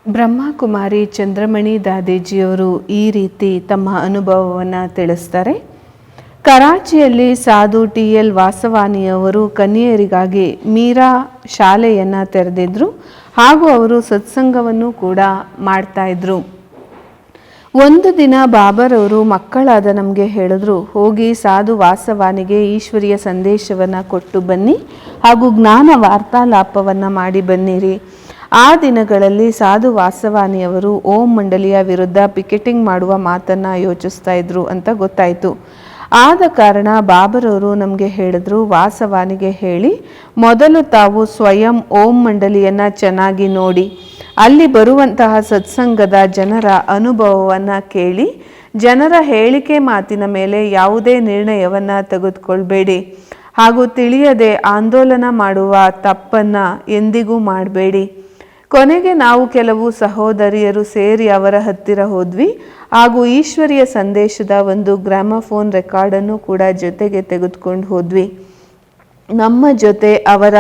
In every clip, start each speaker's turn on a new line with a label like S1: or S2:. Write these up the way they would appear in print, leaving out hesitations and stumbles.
S1: ಬ್ರಹ್ಮಕುಮಾರಿ ಚಂದ್ರಮಣಿ ದಾದೇಜಿಯವರು ಈ ರೀತಿ ತಮ್ಮ ಅನುಭವವನ್ನು ತಿಳಿಸ್ತಾರೆ. ಕರಾಚಿಯಲ್ಲಿ ಸಾಧು TL ವಾಸವಾನಿಯವರು ಕನ್ಯೆಯರಿಗಾಗಿ ಮೀರಾ ಶಾಲೆಯನ್ನು ತೆರೆದಿದ್ರು ಹಾಗೂ ಅವರು ಸತ್ಸಂಗವನ್ನು ಕೂಡ ಮಾಡ್ತಾ ಇದ್ರು. ಒಂದು ದಿನ ಬಾಬರವರು ಮಕ್ಕಳಾದ ನಮಗೆ ಹೇಳಿದ್ರು, ಹೋಗಿ ಸಾಧು ವಾಸವಾನಿಗೆ ಈಶ್ವರಿಯ ಸಂದೇಶವನ್ನು ಕೊಟ್ಟು ಬನ್ನಿ ಹಾಗೂ ಜ್ಞಾನ ವಾರ್ತಾಲಾಪವನ್ನು ಮಾಡಿ ಬನ್ನಿರಿ. ಆ ದಿನಗಳಲ್ಲಿ ಸಾಧು ವಾಸವಾನಿಯವರು ಓಂ ಮಂಡಲಿಯ ವಿರುದ್ಧ ಪಿಕೆಟಿಂಗ್ ಮಾಡುವ ಮಾತನ್ನು ಯೋಚಿಸ್ತಾ ಇದ್ರು ಅಂತ ಗೊತ್ತಾಯಿತು. ಆದ ಕಾರಣ ಬಾಬರವರು ನಮಗೆ ಹೇಳಿದ್ರು, ವಾಸವಾನಿಗೆ ಹೇಳಿ ಮೊದಲು ತಾವು ಸ್ವಯಂ ಓಂ ಮಂಡಲಿಯನ್ನು ಚೆನ್ನಾಗಿ ನೋಡಿ, ಅಲ್ಲಿ ಬರುವಂತಹ ಸತ್ಸಂಗದ ಜನರ ಅನುಭವವನ್ನು ಕೇಳಿ, ಜನರ ಹೇಳಿಕೆ ಮಾತಿನ ಮೇಲೆ ಯಾವುದೇ ನಿರ್ಣಯವನ್ನು ತೆಗೆದುಕೊಳ್ಬೇಡಿ ಹಾಗೂ ತಿಳಿಯದೆ ಆಂದೋಲನ ಮಾಡುವ ತಪ್ಪನ್ನು ಎಂದಿಗೂ ಮಾಡಬೇಡಿ. ಕೊನೆಗೆ ನಾವು ಕೆಲವು ಸಹೋದರಿಯರು ಸೇರಿ ಅವರ ಹತ್ತಿರ ಹೋದ್ವಿ ಹಾಗೂ ಈಶ್ವರಿಯ ಸಂದೇಶದ ಒಂದು ಗ್ರಾಮಫೋನ್ ರೆಕಾರ್ಡನ್ನು ಕೂಡ ಜೊತೆಗೆ ತೆಗೆದುಕೊಂಡು ಹೋದ್ವಿ. ನಮ್ಮ ಜೊತೆ ಅವರ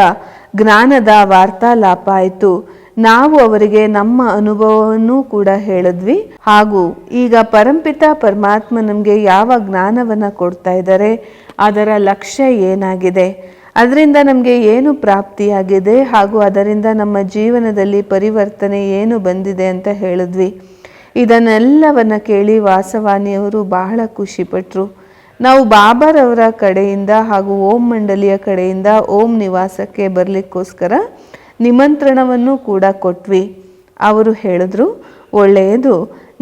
S1: ಜ್ಞಾನದ ವಾರ್ತಾಲಾಪ ಆಯಿತು. ನಾವು ಅವರಿಗೆ ನಮ್ಮ ಅನುಭವವನ್ನು ಕೂಡ ಹೇಳಿದ್ವಿ ಹಾಗೂ ಈಗ ಪರಂಪಿತ ಪರಮಾತ್ಮ ನಮಗೆ ಯಾವ ಜ್ಞಾನವನ್ನು ಕೊಡ್ತಾ ಇದ್ದಾರೆ, ಅದರ ಲಕ್ಷ್ಯ ಏನಾಗಿದೆ, ಅದರಿಂದ ನಮಗೆ ಏನು ಪ್ರಾಪ್ತಿಯಾಗಿದೆ ಹಾಗೂ ಅದರಿಂದ ನಮ್ಮ ಜೀವನದಲ್ಲಿ ಪರಿವರ್ತನೆ ಏನು ಬಂದಿದೆ ಅಂತ ಹೇಳಿದ್ವಿ. ಇದನ್ನೆಲ್ಲವನ್ನು ಕೇಳಿ ವಾಸವಾನಿಯವರು ಬಹಳ ಖುಷಿಪಟ್ಟರು. ನಾವು ಬಾಬಾರವರ ಕಡೆಯಿಂದ ಹಾಗೂ ಓಂ ಮಂಡಲಿಯ ಕಡೆಯಿಂದ ಓಂ ನಿವಾಸಕ್ಕೆ ಬರಲಿಕ್ಕೋಸ್ಕರ ನಿಮಂತ್ರಣವನ್ನು ಕೂಡ ಕೊಟ್ವಿ. ಅವರು ಹೇಳಿದ್ರು, ಒಳ್ಳೆಯದು,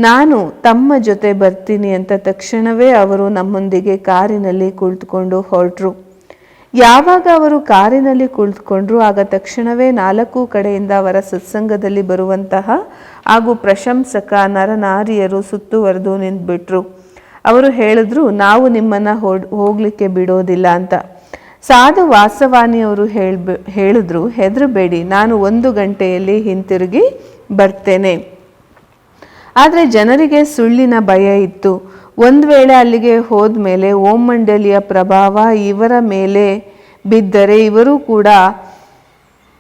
S1: ನಾನು ತಮ್ಮ ಜೊತೆ ಬರ್ತೀನಿ ಅಂತ ತಕ್ಷಣವೇ ಅವರು ನಮ್ಮೊಂದಿಗೆ ಕಾರಿನಲ್ಲಿ ಕುಳಿತುಕೊಂಡು ಹೊರಟರು. ಯಾವಾಗ ಅವರು ಕಾರಿನಲ್ಲಿ ಕುಳಿತುಕೊಂಡ್ರು ಆಗ ತಕ್ಷಣವೇ 4 ಕಡೆಯಿಂದ ಅವರ ಸತ್ಸಂಗದಲ್ಲಿ ಬರುವಂತಹ ಹಾಗೂ ಪ್ರಶಂಸಕ ನರನಾರಿಯರು ಸುತ್ತುವರೆದು ನಿಂತುಬಿಟ್ರು. ಅವರು ಹೇಳಿದ್ರು, ನಾವು ನಿಮ್ಮನ್ನು ಹೋಗಲಿಕ್ಕೆ ಬಿಡೋದಿಲ್ಲ ಅಂತ. ಸಾಧು ವಾಸವಾನಿಯವರು ಹೇಳಿದ್ರು, ಹೆದರಬೇಡಿ, ನಾನು 1 ಗಂಟೆಯಲ್ಲಿ ಹಿಂತಿರುಗಿ ಬರ್ತೇನೆ. ಆದರೆ ಜನರಿಗೆ ಸುಳ್ಳಿನ ಭಯ ಇತ್ತು. ಒಂದು ವೇಳೆ ಅಲ್ಲಿಗೆ ಹೋದ ಮೇಲೆ ಓಂ ಮಂಡಲಿಯ ಪ್ರಭಾವ ಇವರ ಮೇಲೆ ಬಿದ್ದರೆ ಇವರು ಕೂಡ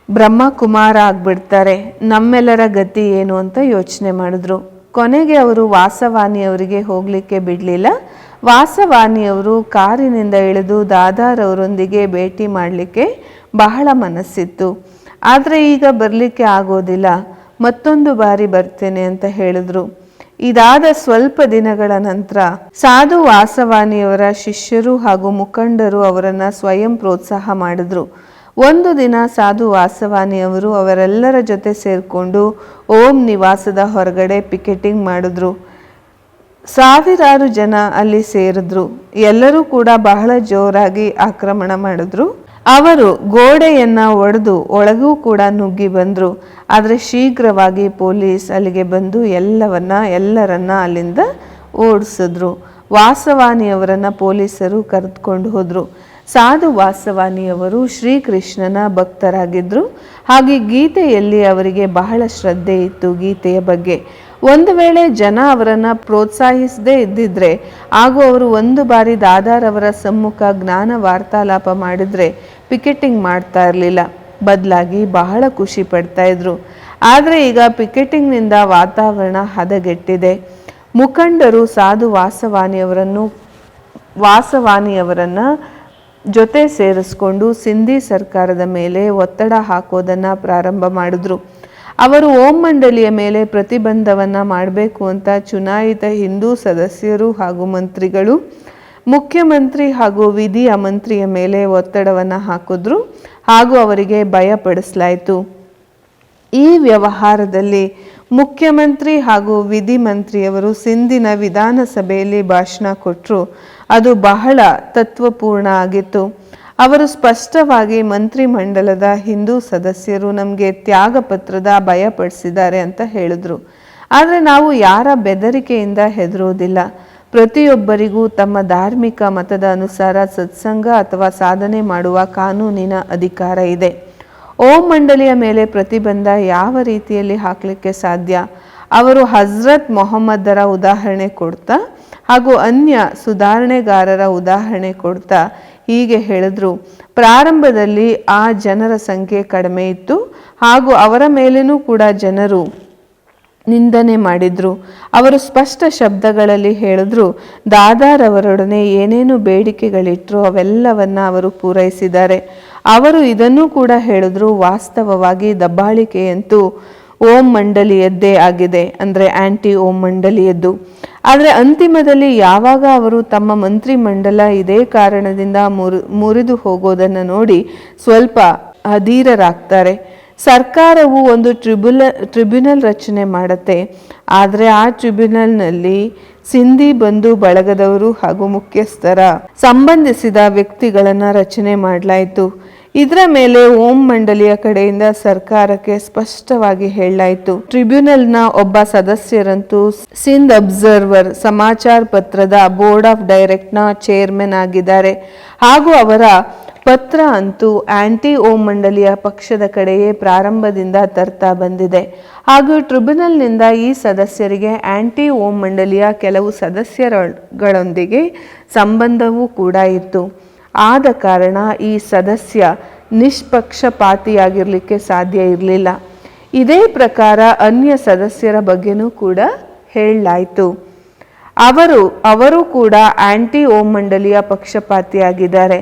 S1: ಬ್ರಹ್ಮಕುಮಾರ ಆಗ್ಬಿಡ್ತಾರೆ, ನಮ್ಮೆಲ್ಲರ ಗತಿ ಏನು ಅಂತ ಯೋಚನೆ ಮಾಡಿದ್ರು. ಕೊನೆಗೆ ಅವರು ವಾಸವಾನಿಯವರಿಗೆ ಹೋಗಲಿಕ್ಕೆ ಬಿಡಲಿಲ್ಲ. ವಾಸವಾನಿಯವರು ಕಾರಿನಿಂದ ಇಳಿದು ದಾದಾರವರೊಂದಿಗೆ ಭೇಟಿ ಮಾಡಲಿಕ್ಕೆ ಬಹಳ ಮನಸ್ಸಿತ್ತು. ಆದರೆ ಈಗ ಬರಲಿಕ್ಕೆ ಆಗೋದಿಲ್ಲ, ಮತ್ತೊಂದು ಬಾರಿ ಬರ್ತೇನೆ ಅಂತ ಹೇಳಿದ್ರು. ಇದಾದ ಸ್ವಲ್ಪ ದಿನಗಳ ನಂತರ ಸಾಧು ವಾಸವಾನಿಯವರ ಶಿಷ್ಯರು ಹಾಗೂ ಮುಖಂಡರು ಅವರನ್ನು ಸ್ವಯಂ ಪ್ರೋತ್ಸಾಹ ಮಾಡಿದ್ರು. ಒಂದು ದಿನ ಸಾಧು ವಾಸವಾನಿಯವರು ಅವರೆಲ್ಲರ ಜೊತೆ ಸೇರಿಕೊಂಡು ಓಂ ನಿವಾಸದ ಹೊರಗಡೆ ಪಿಕೆಟಿಂಗ್ ಮಾಡಿದ್ರು. ಸಾವಿರಾರು ಜನ ಅಲ್ಲಿ ಸೇರಿದ್ರು. ಎಲ್ಲರೂ ಕೂಡ ಬಹಳ ಜೋರಾಗಿ ಆಕ್ರಮಣ ಮಾಡಿದ್ರು. ಅವರು ಗೋಡೆಯನ್ನು ಒಡೆದು ಒಳಗೂ ಕೂಡ ನುಗ್ಗಿ ಬಂದರು. ಆದರೆ ಶೀಘ್ರವಾಗಿ ಪೊಲೀಸ್ ಅಲ್ಲಿಗೆ ಬಂದು ಎಲ್ಲರನ್ನ ಅಲ್ಲಿಂದ ಓಡಿಸಿದ್ರು. ವಾಸವಾನಿಯವರನ್ನು ಪೊಲೀಸರು ಕರೆದುಕೊಂಡು ಹೋದರು. ಸಾಧು ವಾಸವಾನಿಯವರು ಶ್ರೀಕೃಷ್ಣನ ಭಕ್ತರಾಗಿದ್ದರು. ಹಾಗೆ ಗೀತೆಯಲ್ಲಿ ಅವರಿಗೆ ಬಹಳ ಶ್ರದ್ಧೆ ಇತ್ತು. ಗೀತೆಯ ಬಗ್ಗೆ ಒಂದು ವೇಳೆ ಜನ ಅವರನ್ನು ಪ್ರೋತ್ಸಾಹಿಸದೇ ಇದ್ದಿದ್ರೆ ಹಾಗೂ ಅವರು ಒಂದು ಬಾರಿ ದಾದಾರವರ ಸಮ್ಮುಖ ಜ್ಞಾನ ವಾರ್ತಾಲಾಪ ಮಾಡಿದರೆ ಪಿಕೆಟಿಂಗ್ ಮಾಡ್ತಾ ಇರಲಿಲ್ಲ, ಬದಲಾಗಿ ಬಹಳ ಖುಷಿ ಪಡ್ತಾ ಇದ್ರು. ಆದರೆ ಈಗ ಪಿಕೆಟಿಂಗ್ನಿಂದ ವಾತಾವರಣ ಹದಗೆಟ್ಟಿದೆ. ಮುಖಂಡರು ಸಾಧು ವಾಸವಾನಿಯವರನ್ನು ಜೊತೆ ಸೇರಿಸ್ಕೊಂಡು ಸಿಂಧಿ ಸರ್ಕಾರದ ಮೇಲೆ ಒತ್ತಡ ಹಾಕೋದನ್ನು ಪ್ರಾರಂಭ ಮಾಡಿದ್ರು. ಅವರು ಓಂ ಮಂಡಲಿಯ ಮೇಲೆ ಪ್ರತಿಬಂಧವನ್ನು ಮಾಡಬೇಕು ಅಂತ ಚುನಾಯಿತ ಹಿಂದೂ ಸದಸ್ಯರು ಹಾಗೂ ಮಂತ್ರಿಗಳು, ಮುಖ್ಯಮಂತ್ರಿ ಹಾಗೂ ವಿಧಿಯ ಮಂತ್ರಿಯ ಮೇಲೆ ಒತ್ತಡವನ್ನು ಹಾಕಿದ್ರು ಹಾಗೂ ಅವರಿಗೆ ಭಯಪಡಿಸಲಾಯಿತು. ಈ ವ್ಯವಹಾರದಲ್ಲಿ ಮುಖ್ಯಮಂತ್ರಿ ಹಾಗೂ ವಿಧಿ ಮಂತ್ರಿಯವರು ಸಿಂಧಿನ ವಿಧಾನಸಭೆಯಲ್ಲಿ ಭಾಷಣ ಕೊಟ್ಟರು. ಅದು ಬಹಳ ತತ್ವಪೂರ್ಣ ಆಗಿತ್ತು. ಅವರು ಸ್ಪಷ್ಟವಾಗಿ ಮಂತ್ರಿಮಂಡಲದ ಹಿಂದೂ ಸದಸ್ಯರು ನಮಗೆ ತ್ಯಾಗ ಪತ್ರದ ಭಯಪಡಿಸಿದ್ದಾರೆ ಅಂತ ಹೇಳಿದ್ರು. ಆದರೆ ನಾವು ಯಾರ ಬೆದರಿಕೆಯಿಂದ ಹೆದರೋದಿಲ್ಲ. ಪ್ರತಿಯೊಬ್ಬರಿಗೂ ತಮ್ಮ ಧಾರ್ಮಿಕ ಮತದ ಅನುಸಾರ ಸತ್ಸಂಗ ಅಥವಾ ಸಾಧನೆ ಮಾಡುವ ಕಾನೂನಿನ ಅಧಿಕಾರ ಇದೆ. ಓಂ ಮಂಡಲಿಯ ಮೇಲೆ ಪ್ರತಿಬಂಧ ಯಾವ ರೀತಿಯಲ್ಲಿ ಹಾಕಲಿಕ್ಕೆ ಸಾಧ್ಯ? ಅವರು ಹಜರತ್ ಮೊಹಮ್ಮದರ ಉದಾಹರಣೆ ಕೊಡ್ತಾ ಹಾಗೂ ಅನ್ಯ ಸುಧಾರಣೆಗಾರರ ಉದಾಹರಣೆ ಕೊಡ್ತಾ ಹೀಗೆ ಹೇಳಿದ್ರು, ಪ್ರಾರಂಭದಲ್ಲಿ ಆ ಜನರ ಸಂಖ್ಯೆ ಕಡಿಮೆ ಇತ್ತು ಹಾಗೂ ಅವರ ಮೇಲೇನೂ ಕೂಡ ಜನರು ನಿಂದನೆ ಮಾಡಿದ್ರು. ಅವರು ಸ್ಪಷ್ಟ ಶಬ್ದಗಳಲ್ಲಿ ಹೇಳಿದ್ರು, ದಾದಾರವರೊಡನೆ ಏನೇನು ಬೇಡಿಕೆಗಳಿಟ್ಟರು ಅವೆಲ್ಲವನ್ನ ಅವರು ಪೂರೈಸಿದ್ದಾರೆ. ಅವರು ಇದನ್ನು ಕೂಡ ಹೇಳಿದ್ರು, ವಾಸ್ತವವಾಗಿ ದಬ್ಬಾಳಿಕೆಯಂತೂ ಓಂ ಮಂಡಳಿಯದ್ದೇ ಆಗಿದೆ, ಅಂದರೆ ಆಂಟಿ ಓಂ ಮಂಡಳಿಯದ್ದು. ಆದರೆ ಅಂತಿಮದಲ್ಲಿ ಯಾವಾಗ ಅವರು ತಮ್ಮ ಮಂತ್ರಿ ಮಂಡಲ ಇದೇ ಕಾರಣದಿಂದ ಮುರಿದು ಹೋಗೋದನ್ನು ನೋಡಿ ಸ್ವಲ್ಪ ಅಧೀರರಾಗ್ತಾರೆ. ಸರ್ಕಾರವು ಒಂದು ಟ್ರಿಬ್ಯುನಲ್ ರಚನೆ ಮಾಡುತ್ತೆ. ಆದರೆ ಆ ಟ್ರಿಬ್ಯುನಲ್ನಲ್ಲಿ ಸಿಂಧಿ ಬಂಧು ಬಳಗದವರು ಹಾಗೂ ಮುಖ್ಯಸ್ಥರ ಸಂಬಂಧಿಸಿದ ವ್ಯಕ್ತಿಗಳನ್ನು ರಚನೆ ಮಾಡಲಾಯಿತು. ಇದರ ಮೇಲೆ ಓಂ ಮಂಡಳಿಯ ಕಡೆಯಿಂದ ಸರ್ಕಾರಕ್ಕೆ ಸ್ಪಷ್ಟವಾಗಿ ಹೇಳಲಾಯಿತು. ಟ್ರಿಬ್ಯುನಲ್ನ ಒಬ್ಬ ಸದಸ್ಯರಂತೂ ಸಿಂಧ್ ಅಬ್ಸರ್ವರ್ ಸಮಾಚಾರ ಪತ್ರದ ಬೋರ್ಡ್ ಆಫ್ ಡೈರೆಕ್ಟ್ನ ಚೇರ್ಮನ್ ಆಗಿದ್ದಾರೆ ಹಾಗೂ ಅವರ ಪತ್ರ ಅಂತೂ ಆಂಟಿ ಓಂ ಮಂಡಳಿಯ ಪಕ್ಷದ ಕಡೆಯೇ ಪ್ರಾರಂಭದಿಂದ ತರ್ತಾ ಬಂದಿದೆ. ಹಾಗೂ ಟ್ರಿಬ್ಯುನಲ್ನಿಂದ ಈ ಸದಸ್ಯರಿಗೆ ಆಂಟಿ ಓಂ ಮಂಡಳಿಯ ಕೆಲವು ಸದಸ್ಯರುಗಳೊಂದಿಗೆ ಸಂಬಂಧವೂ ಕೂಡ ಇತ್ತು. ಆದ ಕಾರಣ ಈ ಸದಸ್ಯ ನಿಷ್ಪಕ್ಷಪಾತಿಯಾಗಿರಲಿಕ್ಕೆ ಸಾಧ್ಯ ಇರಲಿಲ್ಲ. ಇದೇ ಪ್ರಕಾರ ಅನ್ಯ ಸದಸ್ಯರ ಬಗ್ಗೆನೂ ಕೂಡ ಹೇಳಲಾಯಿತು. ಅವರು ಕೂಡ ಆಂಟಿ ಓಂ ಮಂಡಳಿಯ ಪಕ್ಷಪಾತಿಯಾಗಿದ್ದಾರೆ.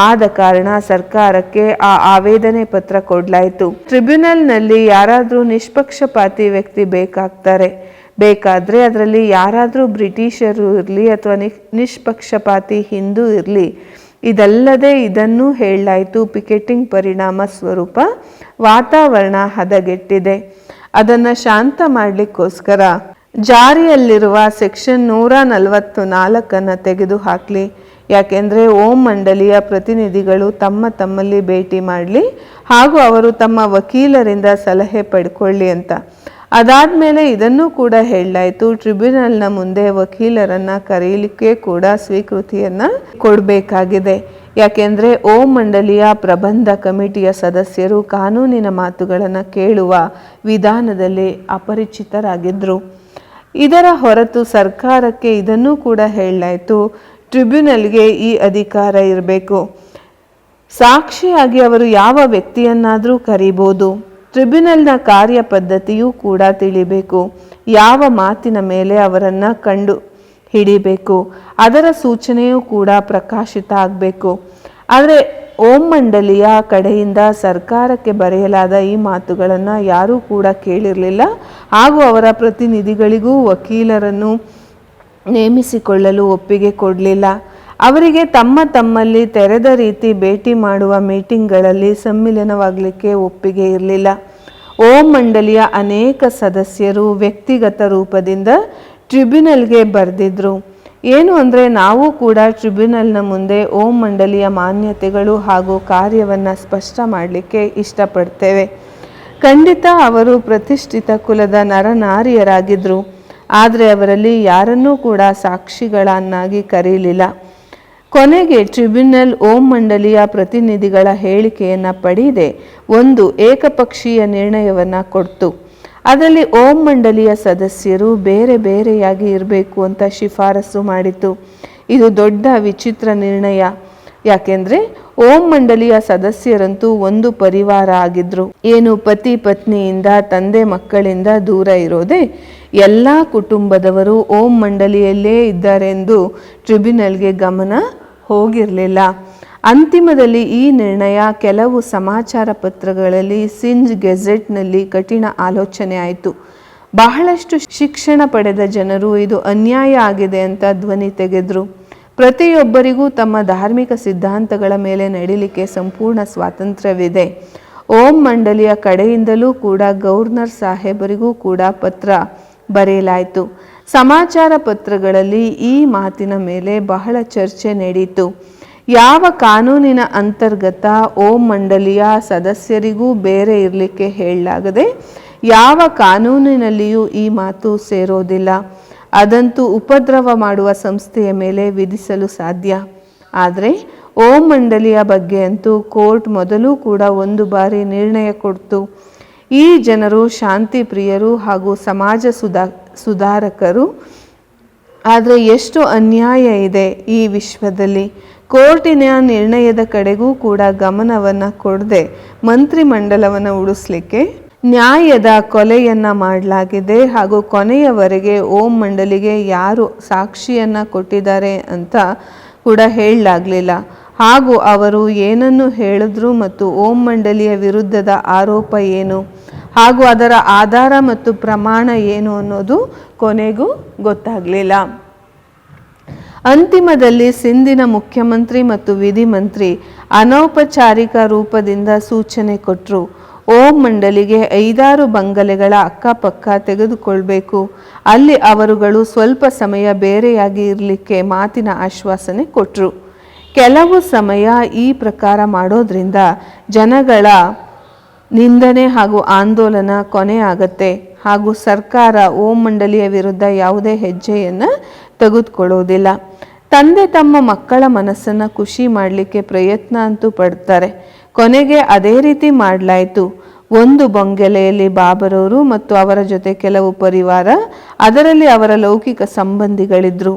S1: ಆದ ಕಾರಣ ಸರ್ಕಾರಕ್ಕೆ ಆ ಆವೇದನೆ ಪತ್ರ ಕೊಡಲಾಯಿತು. ಟ್ರಿಬ್ಯುನಲ್ನಲ್ಲಿ ಯಾರಾದರೂ ನಿಷ್ಪಕ್ಷಪಾತಿ ವ್ಯಕ್ತಿ ಬೇಕಾದರೆ ಅದರಲ್ಲಿ ಯಾರಾದರೂ ಬ್ರಿಟಿಷರು ಇರಲಿ ಅಥವಾ ನಿಷ್ಪಕ್ಷಪಾತಿ ಹಿಂದೂ ಇರಲಿ. ಇದಲ್ಲದೆ ಇದನ್ನು ಹೇಳಲಾಯಿತು, ಪಿಕೆಟಿಂಗ್ ಪರಿಣಾಮ ಸ್ವರೂಪ ವಾತಾವರಣ ಹದಗೆಟ್ಟಿದೆ. ಅದನ್ನು ಶಾಂತ ಮಾಡಲಿಕ್ಕೋಸ್ಕರ ಜಾರಿಯಲ್ಲಿರುವ ಸೆಕ್ಷನ್ 144 ತೆಗೆದು ಹಾಕಲಿ. ಯಾಕೆಂದರೆ ಓಂ ಮಂಡಳಿಯ ಪ್ರತಿನಿಧಿಗಳು ತಮ್ಮಲ್ಲಿ ಭೇಟಿ ಮಾಡಲಿ ಹಾಗೂ ಅವರು ತಮ್ಮ ವಕೀಲರಿಂದ ಸಲಹೆ ಪಡ್ಕೊಳ್ಳಿ ಅಂತ. ಅದಾದಮೇಲೆ ಇದನ್ನು ಕೂಡ ಹೇಳಲಾಯಿತು, ಟ್ರಿಬ್ಯುನಲ್ನ ಮುಂದೆ ವಕೀಲರನ್ನು ಕರೆಯಲಿಕ್ಕೆ ಕೂಡ ಸ್ವೀಕೃತಿಯನ್ನು ಕೊಡಬೇಕಾಗಿದೆ. ಯಾಕೆಂದರೆ ಓಂ ಮಂಡಳಿಯ ಪ್ರಬಂಧ ಕಮಿಟಿಯ ಸದಸ್ಯರು ಕಾನೂನಿನ ಮಾತುಗಳನ್ನು ಕೇಳುವ ವಿಧಾನದಲ್ಲಿ ಅಪರಿಚಿತರಾಗಿದ್ದರು. ಇದರ ಹೊರತು ಸರ್ಕಾರಕ್ಕೆ ಇದನ್ನು ಕೂಡ ಹೇಳಲಾಯಿತು, ಟ್ರಿಬ್ಯುನಲ್ಗೆ ಈ ಅಧಿಕಾರ ಇರಬೇಕು. ಸಾಕ್ಷಿಯಾಗಿ ಅವರು ಯಾವ ವ್ಯಕ್ತಿಯನ್ನಾದರೂ ಕರೀಬೋದು. ಟ್ರಿಬ್ಯುನಲ್ನ ಕಾರ್ಯ ಪದ್ಧತಿಯೂ ಕೂಡ ತಿಳಿಬೇಕು. ಯಾವ ಮಾತಿನ ಮೇಲೆ ಅವರನ್ನು ಕಂಡು ಹಿಡಿಬೇಕು, ಅದರ ಸೂಚನೆಯೂ ಕೂಡ ಪ್ರಕಾಶಿತ ಆಗಬೇಕು. ಆದರೆ ಓಂ ಮಂಡಳಿಯ ಕಡೆಯಿಂದ ಸರ್ಕಾರಕ್ಕೆ ಬರೆಯಲಾದ ಈ ಮಾತುಗಳನ್ನು ಯಾರೂ ಕೂಡ ಕೇಳಿರಲಿಲ್ಲ ಹಾಗೂ ಅವರ ಪ್ರತಿನಿಧಿಗಳಿಗೂ ವಕೀಲರನ್ನು ನೇಮಿಸಿಕೊಳ್ಳಲು ಒಪ್ಪಿಗೆ ಕೊಡಲಿಲ್ಲ. ಅವರಿಗೆ ತಮ್ಮಲ್ಲಿ ತೆರೆದ ರೀತಿ ಭೇಟಿ ಮಾಡುವ ಮೀಟಿಂಗ್ಗಳಲ್ಲಿ ಸಮ್ಮಿಲನವಾಗಲಿಕ್ಕೆ ಒಪ್ಪಿಗೆ ಇರಲಿಲ್ಲ. ಓಂ ಮಂಡಳಿಯ ಅನೇಕ ಸದಸ್ಯರು ವ್ಯಕ್ತಿಗತ ರೂಪದಿಂದ ಟ್ರಿಬ್ಯುನಲ್ಗೆ ಬರೆದಿದ್ರು. ಏನು ಅಂದರೆ, ನಾವು ಕೂಡ ಟ್ರಿಬ್ಯುನಲ್ನ ಮುಂದೆ ಓಂ ಮಂಡಳಿಯ ಮಾನ್ಯತೆಗಳು ಹಾಗೂ ಕಾರ್ಯವನ್ನು ಸ್ಪಷ್ಟ ಮಾಡಲಿಕ್ಕೆ ಇಷ್ಟಪಡ್ತೇವೆ. ಖಂಡಿತ ಅವರು ಪ್ರತಿಷ್ಠಿತ ಕುಲದ ನರನಾರಿಯರಾಗಿದ್ದರು. ಆದರೆ ಅವರಲ್ಲಿ ಯಾರನ್ನೂ ಕೂಡ ಸಾಕ್ಷಿಗಳನ್ನಾಗಿ ಕರೀಲಿಲ್ಲ. ಕೊನೆಗೆ ಟ್ರಿಬ್ಯುನಲ್ ಓಂ ಮಂಡಳಿಯ ಪ್ರತಿನಿಧಿಗಳ ಹೇಳಿಕೆಯನ್ನು ಪಡೆಯದೆ ಒಂದು ಏಕಪಕ್ಷೀಯ ನಿರ್ಣಯವನ್ನು ಕೊಡ್ತು. ಅದರಲ್ಲಿ ಓಂ ಮಂಡಳಿಯ ಸದಸ್ಯರು ಬೇರೆಯಾಗಿ ಇರಬೇಕು ಅಂತ ಶಿಫಾರಸು ಮಾಡಿತು. ಇದು ದೊಡ್ಡ ವಿಚಿತ್ರ ನಿರ್ಣಯ. ಯಾಕೆಂದರೆ ಓಂ ಮಂಡಳಿಯ ಸದಸ್ಯರಂತೂ ಒಂದು ಪರಿವಾರ ಆಗಿದ್ರು. ಏನು ಪತಿ ಪತ್ನಿಯಿಂದ ತಂದೆ ಮಕ್ಕಳಿಂದ ದೂರ ಇರೋದೆ ಎಲ್ಲ ಕುಟುಂಬದವರು ಓಂ ಮಂಡಳಿಯಲ್ಲೇ ಇದ್ದಾರೆಂದು ಟ್ರಿಬ್ಯುನಲ್ಗೆ ಗಮನ ಹೋಗಿರಲಿಲ್ಲ. ಅಂತಿಮದಲ್ಲಿ ಈ ನಿರ್ಣಯ ಕೆಲವು ಸಮಾಚಾರ ಪತ್ರಗಳಲ್ಲಿ, ಸಿಂಧ್ ಗೆಜೆಟ್ನಲ್ಲಿ ಕಠಿಣ ಆಲೋಚನೆ ಆಯಿತು. ಬಹಳಷ್ಟು ಶಿಕ್ಷಣ ಪಡೆದ ಜನರು ಇದು ಅನ್ಯಾಯ ಆಗಿದೆ ಅಂತ ಧ್ವನಿ ತೆಗೆದ್ರು. ಪ್ರತಿಯೊಬ್ಬರಿಗೂ ತಮ್ಮ ಧಾರ್ಮಿಕ ಸಿದ್ಧಾಂತಗಳ ಮೇಲೆ ನಡೀಲಿಕ್ಕೆ ಸಂಪೂರ್ಣ ಸ್ವಾತಂತ್ರ್ಯವಿದೆ. ಓಂ ಮಂಡಳಿಯ ಕಡೆಯಿಂದಲೂ ಕೂಡ ಗವರ್ನರ್ ಸಾಹೇಬರಿಗೂ ಕೂಡ ಪತ್ರ ಬರೆಯಲಾಯಿತು. ಸಮಾಚಾರ ಪತ್ರಗಳಲ್ಲಿ ಈ ಮಾತಿನ ಮೇಲೆ ಬಹಳ ಚರ್ಚೆ ನಡೆಯಿತು. ಯಾವ ಕಾನೂನಿನ ಅಂತರ್ಗತ ಓಂ ಮಂಡಳಿಯ ಸದಸ್ಯರಿಗೂ ಬೇರೆ ಇರಲಿಕ್ಕೆ ಹೇಳಲಾಗದೆ ಯಾವ ಕಾನೂನಿನಲ್ಲಿಯೂ ಈ ಮಾತು ಸೇರೋದಿಲ್ಲ. ಅದಂತೂ ಉಪದ್ರವ ಮಾಡುವ ಸಂಸ್ಥೆಯ ಮೇಲೆ ವಿಧಿಸಲು ಸಾಧ್ಯ. ಆದರೆ ಓಂ ಮಂಡಳಿಯ ಬಗ್ಗೆ ಅಂತೂ ಕೋರ್ಟ್ ಮೊದಲು ಕೂಡ ಒಂದು ಬಾರಿ ನಿರ್ಣಯ ಕೊಡ್ತು. ಈ ಜನರು ಶಾಂತಿ ಪ್ರಿಯರು ಹಾಗೂ ಸಮಾಜ ಸುಧಾರಕರು. ಆದರೆ ಎಷ್ಟು ಅನ್ಯಾಯ ಇದೆ ಈ ವಿಶ್ವದಲ್ಲಿ. ಕೋರ್ಟಿನ ನಿರ್ಣಯದ ಕಡೆಗೂ ಕೂಡ ಗಮನವನ್ನು ಕೊಡದೆ ಮಂತ್ರಿಮಂಡಲವನ್ನು ಉಳಿಸ್ಲಿಕ್ಕೆ ನ್ಯಾಯದ ಕೊಲೆಯನ್ನು ಮಾಡಲಾಗಿದೆ ಹಾಗೂ ಕೊನೆಯವರೆಗೆ ಓಂ ಮಂಡಲಿಗೆ ಯಾರು ಸಾಕ್ಷಿಯನ್ನು ಕೊಟ್ಟಿದ್ದಾರೆ ಅಂತ ಕೂಡ ಹೇಳಲಾಗಲಿಲ್ಲ. ಹಾಗೂ ಅವರು ಏನನ್ನು ಹೇಳಿದ್ರು ಮತ್ತು ಓಂ ಮಂಡಲಿಯ ವಿರುದ್ಧದ ಆರೋಪ ಏನು ಹಾಗೂ ಅದರ ಆಧಾರ ಮತ್ತು ಪ್ರಮಾಣ ಏನು ಅನ್ನೋದು ಕೊನೆಗೂ ಗೊತ್ತಾಗಲಿಲ್ಲ. ಅಂತಿಮದಲ್ಲಿ ಸಿಂಧಿನ ಮುಖ್ಯಮಂತ್ರಿ ಮತ್ತು ವಿಧಿಮಂತ್ರಿ ಅನೌಪಚಾರಿಕ ರೂಪದಿಂದ ಸೂಚನೆ ಕೊಟ್ಟರು. ಓಂ ಮಂಡಲಿಗೆ 5-6 ಬಂಗಲೆಗಳ ಅಕ್ಕಪಕ್ಕ ತೆಗೆದುಕೊಳ್ಬೇಕು. ಅಲ್ಲಿ ಅವರುಗಳು ಸ್ವಲ್ಪ ಸಮಯ ಬೇರೆಯಾಗಿ ಇರಲಿಕ್ಕೆ ಮಾತಿನ ಆಶ್ವಾಸನೆ ಕೊಟ್ಟರು. ಕೆಲವು ಸಮಯ ಈ ಪ್ರಕಾರ ಮಾಡೋದ್ರಿಂದ ಜನಗಳ ನಿಂದನೆ ಹಾಗೂ ಆಂದೋಲನ ಕೊನೆ ಆಗತ್ತೆ ಹಾಗೂ ಸರ್ಕಾರ ಓಂ ಮಂಡಲಿಯ ವಿರುದ್ಧ ಯಾವುದೇ ಹೆಜ್ಜೆಯನ್ನು ತೆಗೆದುಕೊಳ್ಳೋದಿಲ್ಲ. ತಂದೆ ತಮ್ಮ ಮಕ್ಕಳ ಮನಸ್ಸನ್ನು ಖುಷಿ ಮಾಡಲಿಕ್ಕೆ ಪ್ರಯತ್ನ ಅಂತೂ ಪಡ್ತಾರೆ. ಕೊನೆಗೆ ಅದೇ ರೀತಿ ಮಾಡಲಾಯಿತು. ಒಂದು ಬಂಗಲೆಯಲ್ಲಿ ಬಾಬರವರು ಮತ್ತು ಅವರ ಜೊತೆ ಕೆಲವು ಪರಿವಾರ, ಅದರಲ್ಲಿ ಅವರ ಲೌಕಿಕ ಸಂಬಂಧಿಗಳಿದ್ರು.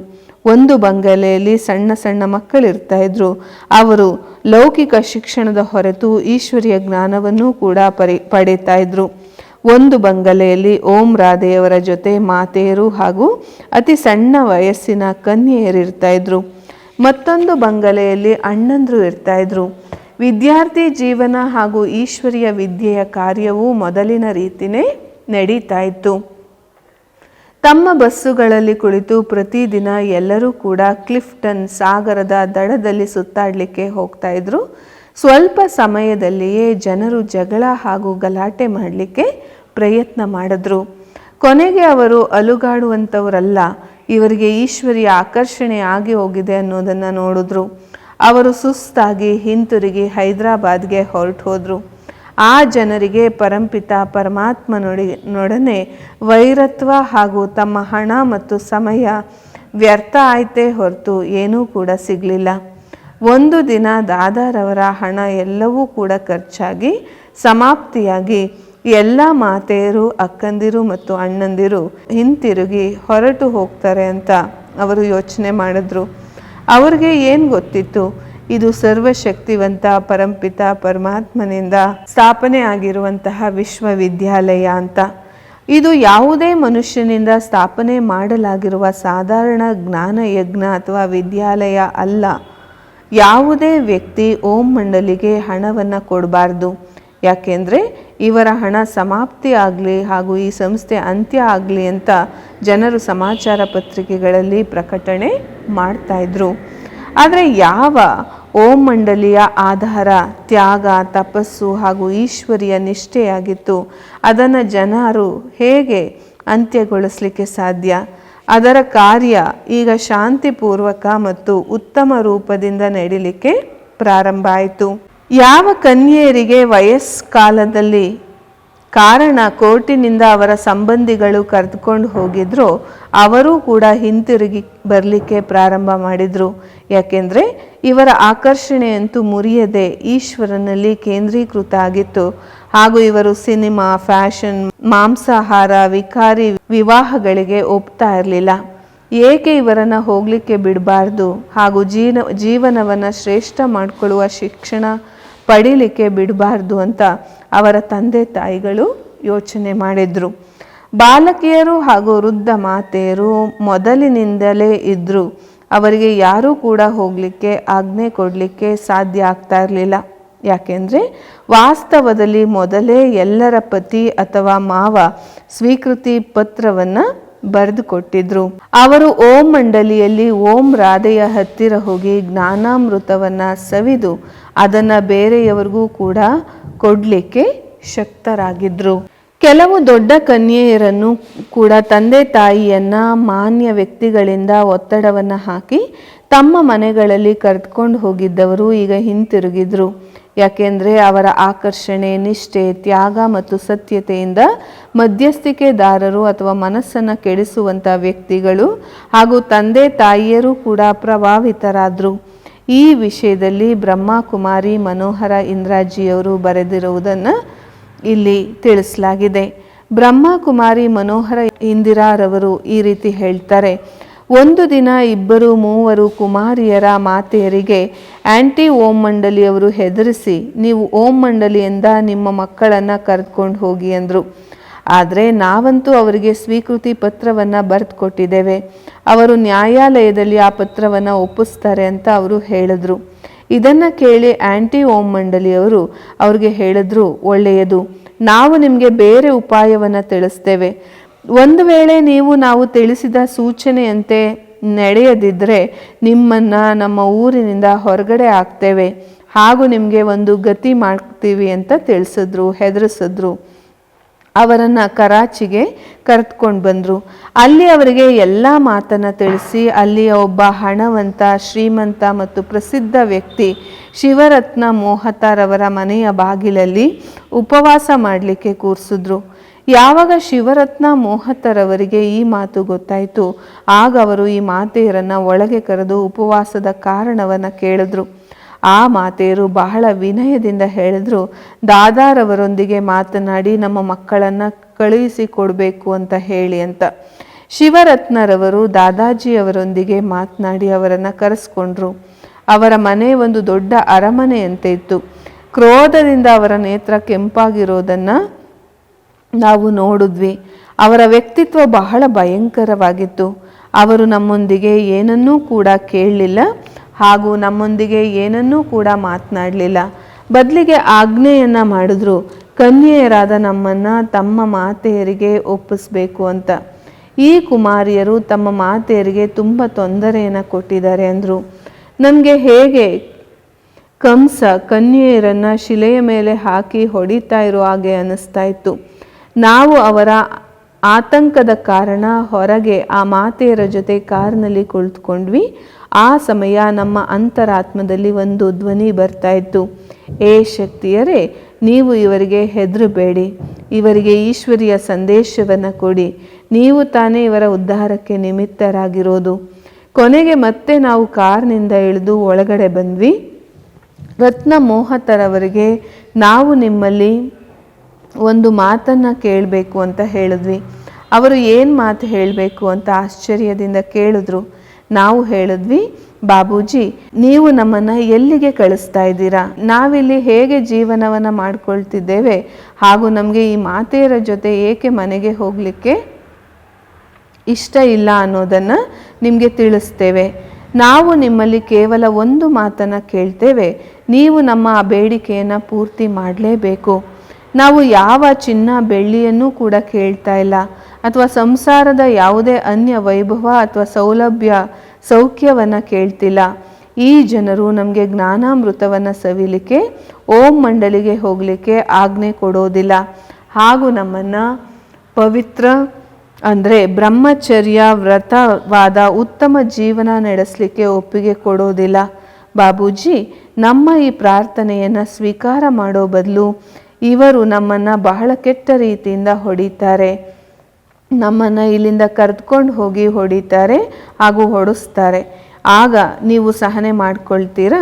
S1: ಒಂದು ಬಂಗಲೆಯಲ್ಲಿ ಸಣ್ಣ ಸಣ್ಣ ಮಕ್ಕಳಿರ್ತಾ ಇದ್ರು. ಅವರು ಲೌಕಿಕ ಶಿಕ್ಷಣದ ಹೊರತು ಈಶ್ವರಿಯ ಜ್ಞಾನವನ್ನು ಕೂಡ ಪಡೀತಾ ಇದ್ರು. ಒಂದು ಬಂಗಲೆಯಲ್ಲಿ ಓಂ ರಾಧೆಯವರ ಜೊತೆ ಮಾತೆಯರು ಹಾಗೂ ಅತಿ ಸಣ್ಣ ವಯಸ್ಸಿನ ಕನ್ಯೆಯರಿರ್ತಾ ಇದ್ರು. ಮತ್ತೊಂದು ಬಂಗಲೆಯಲ್ಲಿ ಅಣ್ಣಂದ್ರು ಇರ್ತಾ ಇದ್ರು. ವಿದ್ಯಾರ್ಥಿ ಜೀವನ ಹಾಗೂ ಈಶ್ವರಿಯ ವಿದ್ಯೆಯ ಕಾರ್ಯವೂ ಮೊದಲಿನ ರೀತಿಯೇ ನಡೀತಾ ಇತ್ತು. ತಮ್ಮ ಬಸ್ಸುಗಳಲ್ಲಿ ಕುಳಿತು ಪ್ರತಿದಿನ ಎಲ್ಲರೂ ಕೂಡ ಕ್ಲಿಫ್ಟನ್ ಸಾಗರದ ದಡದಲ್ಲಿ ಸುತ್ತಾಡಲಿಕ್ಕೆ ಹೋಗ್ತಾ ಇದ್ರು. ಸ್ವಲ್ಪ ಸಮಯದಲ್ಲಿಯೇ ಜನರು ಜಗಳ ಹಾಗೂ ಗಲಾಟೆ ಮಾಡಲಿಕ್ಕೆ ಪ್ರಯತ್ನ ಮಾಡಿದ್ರು. ಕೊನೆಗೆ ಅವರು ಅಲುಗಾಡುವಂಥವರಲ್ಲ, ಇವರಿಗೆ ಈಶ್ವರಿಯ ಆಕರ್ಷಣೆ ಆಗಿ ಹೋಗಿದೆ ಅನ್ನೋದನ್ನು ನೋಡಿದ್ರು. ಅವರು ಸುಸ್ತಾಗಿ ಹಿಂತಿರುಗಿ ಹೈದರಾಬಾದ್ಗೆ ಹೊರಟು ಹೋದರು. ಆ ಜನರಿಗೆ ಪರಂಪಿತ ಪರಮಾತ್ಮನೊಡನೆ ವೈರತ್ವ ಹಾಗೂ ತಮ್ಮ ಹಣ ಮತ್ತು ಸಮಯ ವ್ಯರ್ಥ ಆಯ್ತೇ ಹೊರತು ಏನೂ ಕೂಡ ಸಿಗಲಿಲ್ಲ. ಒಂದು ದಿನ ದಾದಾರವರ ಹಣ ಎಲ್ಲವೂ ಕೂಡ ಖರ್ಚಾಗಿ ಸಮಾಪ್ತಿಯಾಗಿ ಎಲ್ಲ ಮಾತೆಯರು, ಅಕ್ಕಂದಿರು ಮತ್ತು ಅಣ್ಣಂದಿರು ಹಿಂತಿರುಗಿ ಹೊರಟು ಹೋಗ್ತಾರೆ ಅಂತ ಅವರು ಯೋಚನೆ ಮಾಡಿದ್ರು. ಅವ್ರಿಗೆ ಏನು ಗೊತ್ತಿತ್ತು, ಇದು ಸರ್ವಶಕ್ತಿವಂತ ಪರಂಪಿತ ಪರಮಾತ್ಮನಿಂದ ಸ್ಥಾಪನೆ ಆಗಿರುವಂತಹ ವಿಶ್ವವಿದ್ಯಾಲಯ ಅಂತ. ಇದು ಯಾವುದೇ ಮನುಷ್ಯನಿಂದ ಸ್ಥಾಪನೆ ಮಾಡಲಾಗಿರುವ ಸಾಧಾರಣ ಜ್ಞಾನ ಯಜ್ಞ ಅಥವಾ ವಿದ್ಯಾಲಯ ಅಲ್ಲ. ಯಾವುದೇ ವ್ಯಕ್ತಿ ಓಂ ಮಂಡಲಿಗೆ ಹಣವನ್ನು ಕೊಡಬಾರ್ದು. ಯಾಕೆಂದರೆ ಇವರ ಹಣ ಸಮಾಪ್ತಿ ಆಗಲಿ ಹಾಗೂ ಈ ಸಂಸ್ಥೆ ಅಂತ್ಯ ಆಗಲಿ ಅಂತ ಜನರು ಸಮಾಚಾರ ಪತ್ರಿಕೆಗಳಲ್ಲಿ ಪ್ರಕಟಣೆ ಮಾಡ್ತಾಯಿದ್ರು. ಆದರೆ ಯಾವ ಓಂ ಮಂಡಲಿಯ ಆಧಾರ ತ್ಯಾಗ, ತಪಸ್ಸು ಹಾಗೂ ಈಶ್ವರಿಯ ನಿಷ್ಠೆಯಾಗಿತ್ತು, ಅದನ್ನು ಜನರು ಹೇಗೆ ಅಂತ್ಯಗೊಳಿಸಲಿಕ್ಕೆ ಸಾಧ್ಯ? ಅದರ ಕಾರ್ಯ ಈಗ ಶಾಂತಿಪೂರ್ವಕ ಮತ್ತು ಉತ್ತಮ ರೂಪದಿಂದ ನಡೀಲಿಕ್ಕೆ ಪ್ರಾರಂಭ ಆಯಿತು. ಯಾವ ಕನ್ಯೆಯರಿಗೆ ವಯಸ್ಕಾಲದಲ್ಲಿ ಕಾರಣ ಕೋರ್ಟಿನಿಂದ ಅವರ ಸಂಬಂಧಿಗಳು ಕರೆದುಕೊಂಡು ಹೋಗಿದ್ರು, ಅವರೂ ಕೂಡ ಹಿಂತಿರುಗಿ ಬರಲಿಕ್ಕೆ ಪ್ರಾರಂಭ ಮಾಡಿದರು. ಯಾಕೆಂದರೆ ಇವರ ಆಕರ್ಷಣೆಯಂತೂ ಮುರಿಯದೆ ಈಶ್ವರನಲ್ಲಿ ಕೇಂದ್ರೀಕೃತ ಆಗಿತ್ತು. ಹಾಗೂ ಇವರು ಸಿನಿಮಾ, ಫ್ಯಾಷನ್, ಮಾಂಸಾಹಾರ, ವಿಕಾರಿ ವಿವಾಹಗಳಿಗೆ ಒಪ್ತಾ ಇರಲಿಲ್ಲ. ಏಕೆ ಇವರನ್ನು ಹೋಗಲಿಕ್ಕೆ ಬಿಡಬಾರ್ದು ಹಾಗೂ ಜೀವನವನ್ನು ಶ್ರೇಷ್ಠ ಮಾಡಿಕೊಳ್ಳುವ ಶಿಕ್ಷಣ ಪಡೀಲಿಕ್ಕೆ ಬಿಡಬಾರ್ದು ಅಂತ ಅವರ ತಂದೆ ತಾಯಿಗಳು ಯೋಚನೆ ಮಾಡಿದರು. ಬಾಲಕಿಯರು ಹಾಗೂ ವೃದ್ಧ ಮಾತೆಯರು ಮೊದಲಿನಿಂದಲೇ ಇದ್ದರು. ಅವರಿಗೆ ಯಾರೂ ಕೂಡ ಹೋಗಲಿಕ್ಕೆ ಆಜ್ಞೆ ಕೊಡಲಿಕ್ಕೆ ಸಾಧ್ಯ ಆಗ್ತಾ ಇರಲಿಲ್ಲ. ಯಾಕೆಂದರೆ ವಾಸ್ತವದಲ್ಲಿ ಮೊದಲೇ ಎಲ್ಲರ ಪತಿ ಅಥವಾ ಮಾವ ಸ್ವೀಕೃತಿ ಪತ್ರವನ್ನು ಬರೆದು ಕೊಟ್ಟಿದ್ರು. ಅವರು ಓಂ ಮಂಡಲಿಯಲ್ಲಿ ಓಂ ರಾಧೆಯ ಹತ್ತಿರ ಹೋಗಿ ಜ್ಞಾನಾಮೃತವನ್ನು ಸವಿದು ಅದನ್ನು ಬೇರೆಯವರಿಗೂ ಕೂಡ ಕೊಡಲಿಕ್ಕೆ ಶಕ್ತರಾಗಿದ್ದರು. ಕೆಲವು ದೊಡ್ಡ ಕನ್ಯೆಯರನ್ನು ಕೂಡ ತಂದೆ ತಾಯಿಯನ್ನ ಮಾನ್ಯ ವ್ಯಕ್ತಿಗಳಿಂದ ಒತ್ತಡವನ್ನು ಹಾಕಿ ತಮ್ಮ ಮನೆಗಳಲ್ಲಿ ಕರೆದುಕೊಂಡು ಹೋಗಿದ್ದವರು ಈಗ ಹಿಂತಿರುಗಿದ್ರು. ಯಾಕೆಂದರೆ ಅವರ ಆಕರ್ಷಣೆ, ನಿಷ್ಠೆ, ತ್ಯಾಗ ಮತ್ತು ಸತ್ಯತೆಯಿಂದ ಮಧ್ಯಸ್ಥಿಕೆದಾರರು ಅಥವಾ ಮನಸ್ಸನ್ನು ಕೆಡಿಸುವಂಥ ವ್ಯಕ್ತಿಗಳು ಹಾಗೂ ತಂದೆ ತಾಯಿಯರು ಕೂಡ ಪ್ರಭಾವಿತರಾದರು. ಈ ವಿಷಯದಲ್ಲಿ ಬ್ರಹ್ಮಕುಮಾರಿ ಮನೋಹರ ಇಂದ್ರಾಜಿಯವರು ಬರೆದಿರುವುದನ್ನು ಇಲ್ಲಿ ತಿಳಿಸಲಾಗಿದೆ. ಬ್ರಹ್ಮಕುಮಾರಿ ಮನೋಹರ ಇಂದಿರಾರವರು ಈ ರೀತಿ ಹೇಳ್ತಾರೆ: ಒಂದು ದಿನ 2-3 ಕುಮಾರಿಯರ ಮಾತೆಯರಿಗೆ ಆಂಟಿ ಓಂ ಮಂಡಲಿಯವರು ಹೆದರಿಸಿ, ನೀವು ಓಂ ಮಂಡಲಿಯಿಂದ ನಿಮ್ಮ ಮಕ್ಕಳನ್ನು ಕರೆದುಕೊಂಡು ಹೋಗಿ ಅಂದರು. ಆದರೆ ನಾವಂತೂ ಅವರಿಗೆ ಸ್ವೀಕೃತಿ ಪತ್ರವನ್ನು ಬರೆದು ಕೊಟ್ಟಿದ್ದೇವೆ, ಅವರು ನ್ಯಾಯಾಲಯದಲ್ಲಿ ಆ ಪತ್ರವನ್ನು ಒಪ್ಪಿಸ್ತಾರೆ ಅಂತ ಅವರು ಹೇಳಿದ್ರು. ಇದನ್ನು ಕೇಳಿ ಆಂಟಿ ಓಂ ಮಂಡಲಿಯವರು ಅವ್ರಿಗೆ ಹೇಳಿದ್ರು, ಒಳ್ಳೆಯದು, ನಾವು ನಿಮಗೆ ಬೇರೆ ಉಪಾಯವನ್ನು ತಿಳಿಸ್ತೇವೆ. ಒಂದು ವೇಳೆ ನಾವು ತಿಳಿಸಿದ ಸೂಚನೆಯಂತೆ ನಡೆಯದಿದ್ದರೆ ನಿಮ್ಮನ್ನು ನಮ್ಮ ಊರಿನಿಂದ ಹೊರಗಡೆ ಹಾಕ್ತೇವೆ, ಹಾಗೂ ನಿಮಗೆ ಒಂದು ಗತಿ ಮಾಡ್ತೀವಿ ಅಂತ ತಿಳಿಸಿದ್ರು, ಹೆದರಿಸಿದ್ರು. ಅವರನ್ನು ಕರಾಚಿಗೆ ಕರೆದುಕೊಂಡು ಬಂದರು. ಅಲ್ಲಿ ಅವರಿಗೆ ಎಲ್ಲ ಮಾತನ್ನು ತಿಳಿಸಿ ಅಲ್ಲಿಯ ಒಬ್ಬ ಹಣವಂತ, ಶ್ರೀಮಂತ ಮತ್ತು ಪ್ರಸಿದ್ಧ ವ್ಯಕ್ತಿ ಶಿವರತ್ನ ಮೋಹತರವರ ಮನೆಯ ಬಾಗಿಲಲ್ಲಿ ಉಪವಾಸ ಮಾಡಲಿಕ್ಕೆ ಕೂರಿಸಿದ್ರು. ಯಾವಾಗ ಶಿವರತ್ನ ಮೋಹತರವರಿಗೆ ಈ ಮಾತು ಗೊತ್ತಾಯಿತು, ಆಗ ಅವರು ಈ ಮಾತೆಯರನ್ನು ಒಳಗೆ ಕರೆದು ಉಪವಾಸದ ಕಾರಣವನ್ನು ಕೇಳಿದ್ರು. ಆ ಮಾತೆಯರು ಬಹಳ ವಿನಯದಿಂದ ಹೇಳಿದ್ರು, ದಾದಾರವರೊಂದಿಗೆ ಮಾತನಾಡಿ ನಮ್ಮ ಮಕ್ಕಳನ್ನು ಕಳುಹಿಸಿ ಕೊಡಬೇಕು ಅಂತ ಹೇಳಿ ಅಂತ. ಶಿವರತ್ನರವರು ದಾದಾಜಿಯವರೊಂದಿಗೆ ಮಾತನಾಡಿ ಅವರನ್ನು ಕರೆಸ್ಕೊಂಡ್ರು. ಅವರ ಮನೆ ಒಂದು ದೊಡ್ಡ ಅರಮನೆಯಂತೆ ಇತ್ತು. ಕ್ರೋಧದಿಂದ ಅವರ ನೇತ್ರ ಕೆಂಪಾಗಿರೋದನ್ನು ನಾವು ನೋಡಿದ್ವಿ. ಅವರ ವ್ಯಕ್ತಿತ್ವ ಬಹಳ ಭಯಂಕರವಾಗಿತ್ತು. ಅವರು ನಮ್ಮೊಂದಿಗೆ ಏನನ್ನೂ ಕೂಡ ಕೇಳಲಿಲ್ಲ ಹಾಗೂ ನಮ್ಮೊಂದಿಗೆ ಏನನ್ನೂ ಕೂಡ ಮಾತನಾಡಲಿಲ್ಲ. ಬದಲಿಗೆ ಆಜ್ಞೆಯನ್ನು ಮಾಡಿದ್ರು, ಕನ್ಯೆಯರಾದ ನಮ್ಮನ್ನು ತಮ್ಮ ಮಾತೆಯರಿಗೆ ಒಪ್ಪಿಸಬೇಕು ಅಂತ. ಈ ಕುಮಾರಿಯರು ತಮ್ಮ ಮಾತೆಯರಿಗೆ ತುಂಬ ತೊಂದರೆಯನ್ನು ಕೊಟ್ಟಿದ್ದಾರೆ ಅಂದರು. ನನಗೆ ಹೇಗೆ ಕಂಸ ಕನ್ಯೆಯರನ್ನು ಶಿಲೆಯ ಮೇಲೆ ಹಾಕಿ ಹೊಡಿತಾ ಇರೋ ಹಾಗೆ ಅನ್ನಿಸ್ತಾ ಇತ್ತು. ನಾವು ಅವರ ಆತಂಕದ ಕಾರಣ ಹೊರಗೆ ಆ ಮಾತೆಯರ ಜೊತೆ ಕಾರಿನಲ್ಲಿ ಕುಳಿತುಕೊಂಡ್ವಿ. ಆ ಸಮಯ ನಮ್ಮ ಅಂತರಾತ್ಮದಲ್ಲಿ ಒಂದು ಧ್ವನಿ ಬರ್ತಾ ಇತ್ತು, ಏ ಶಕ್ತಿಯರೇ, ನೀವು ಇವರಿಗೆ ಹೆದರಬೇಡಿ, ಇವರಿಗೆ ಈಶ್ವರಿಯ ಸಂದೇಶವನ್ನು ಕೊಡಿ, ನೀವು ತಾನೇ ಇವರ ಉದ್ಧಾರಕ್ಕೆ ನಿಮಿತ್ತರಾಗಿರೋದು. ಕೊನೆಗೆ ಮತ್ತೆ ನಾವು ಕಾರ್ನಿಂದ ಇಳಿದು ಒಳಗಡೆ ಬಂದ್ವಿ. ರತ್ನ ಮೋಹತರವರಿಗೆ ನಾವು ನಿಮ್ಮಲ್ಲಿ ಒಂದು ಮಾತನ್ನು ಕೇಳಬೇಕು ಅಂತ ಹೇಳಿದ್ವಿ. ಅವರು ಏನು ಮಾತು ಹೇಳಬೇಕು ಅಂತ ಆಶ್ಚರ್ಯದಿಂದ ಕೇಳಿದ್ರು. ನಾವು ಹೇಳಿದ್ವಿ, ಬಾಬೂಜಿ, ನೀವು ನಮ್ಮನ್ನು ಎಲ್ಲಿಗೆ ಕಳಿಸ್ತಾ ಇದ್ದೀರಾ? ನಾವಿಲ್ಲಿ ಹೇಗೆ ಜೀವನವನ್ನು ಮಾಡ್ಕೊಳ್ತಿದ್ದೇವೆ ಹಾಗೂ ನಮಗೆ ಈ ಮಾತೆಯರ ಜೊತೆ ಏಕೆ ಮನೆಗೆ ಹೋಗಲಿಕ್ಕೆ ಇಷ್ಟ ಇಲ್ಲ ಅನ್ನೋದನ್ನು ನಿಮಗೆ ತಿಳಿಸ್ತೇವೆ. ನಾವು ನಿಮ್ಮಲ್ಲಿ ಕೇವಲ ಒಂದು ಮಾತನ್ನು ಕೇಳ್ತೇವೆ, ನೀವು ನಮ್ಮ ಆ ಬೇಡಿಕೆಯನ್ನು ಪೂರ್ತಿ ಮಾಡಲೇಬೇಕು. ನಾವು ಯಾವ ಚಿನ್ನ ಬೆಳ್ಳಿಯನ್ನೂ ಕೂಡ ಕೇಳ್ತಾ ಇಲ್ಲ ಅಥವಾ ಸಂಸಾರದ ಯಾವುದೇ ಅನ್ಯ ವೈಭವ ಅಥವಾ ಸೌಖ್ಯವನ್ನು ಕೇಳ್ತಿಲ್ಲ. ಈ ಜನರು ನಮಗೆ ಜ್ಞಾನಾಮೃತವನ್ನು ಸವಿಲಿಕ್ಕೆ ಓಂ ಮಂಡಲಿಗೆ ಹೋಗಲಿಕ್ಕೆ ಆಜ್ಞೆ ಕೊಡೋದಿಲ್ಲ ಹಾಗೂ ನಮ್ಮನ್ನು ಪವಿತ್ರ ಅಂದರೆ ಬ್ರಹ್ಮಚರ್ಯ ವ್ರತವಾದ ಉತ್ತಮ ಜೀವನ ನಡೆಸಲಿಕ್ಕೆ ಒಪ್ಪಿಗೆ ಕೊಡೋದಿಲ್ಲ. ಬಾಬೂಜಿ, ನಮ್ಮ ಈ ಪ್ರಾರ್ಥನೆಯನ್ನು ಸ್ವೀಕಾರ ಮಾಡೋ ಬದಲು ಇವರು ನಮ್ಮನ್ನು ಬಹಳ ಕೆಟ್ಟ ರೀತಿಯಿಂದ ಹೊಡಿತಾರೆ, ನಮ್ಮನ್ನು ಇಲ್ಲಿಂದ ಕರೆದುಕೊಂಡು ಹೋಗಿ ಹೊಡಿತಾರೆ ಹಾಗೂ ಹೊಡಿಸ್ತಾರೆ. ಆಗ ನೀವು ಸಹನೆ ಮಾಡ್ಕೊಳ್ತೀರಾ?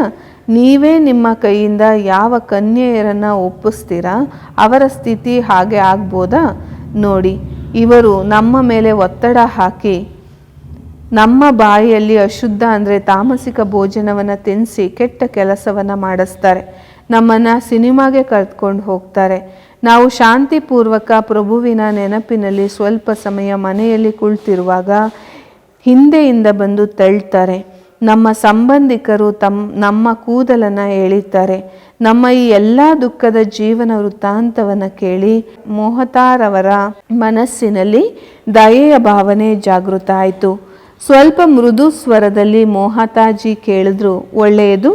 S1: ನೀವೇ ನಿಮ್ಮ ಕೈಯಿಂದ ಯಾವ ಕನ್ಯೆಯರನ್ನು ಒಪ್ಪಿಸ್ತೀರಾ ಅವರ ಸ್ಥಿತಿ ಹಾಗೆ ಆಗ್ಬೋದಾ? ನೋಡಿ, ಇವರು ನಮ್ಮ ಮೇಲೆ ಒತ್ತಡ ಹಾಕಿ ನಮ್ಮ ಬಾಯಿಯಲ್ಲಿ ಅಶುದ್ಧ ಅಂದರೆ ತಾಮಸಿಕ ಭೋಜನವನ್ನು ತಿನ್ನಿಸಿ ಕೆಟ್ಟ ಕೆಲಸವನ್ನು ಮಾಡಿಸ್ತಾರೆ. ನಮ್ಮನ್ನು ಸಿನಿಮಾಗೆ ಕರೆದುಕೊಂಡು ಹೋಗ್ತಾರೆ. ನಾವು ಶಾಂತಿಪೂರ್ವಕ ಪ್ರಭುವಿನ ನೆನಪಿನಲ್ಲಿ ಸ್ವಲ್ಪ ಸಮಯ ಮನೆಯಲ್ಲಿ ಕುಳಿತಿರುವಾಗ ಹಿಂದೆಯಿಂದ ಬಂದು ತಳ್ತಾರೆ. ನಮ್ಮ ಸಂಬಂಧಿಕರು ನಮ್ಮ ಕೂದಲನ್ನು ಎಳಿತಾರೆ. ನಮ್ಮ ಈ ಎಲ್ಲ ದುಃಖದ ಜೀವನ ವೃತ್ತಾಂತವನ್ನು ಕೇಳಿ ಮೋಹತಾರವರ ಮನಸ್ಸಿನಲ್ಲಿ ದಯೆಯ ಭಾವನೆ ಜಾಗೃತ ಆಯಿತು. ಸ್ವಲ್ಪ ಮೃದು ಸ್ವರದಲ್ಲಿ ಮೋಹತಾಜಿ ಕೇಳಿದ್ರು, ಒಳ್ಳೆಯದು,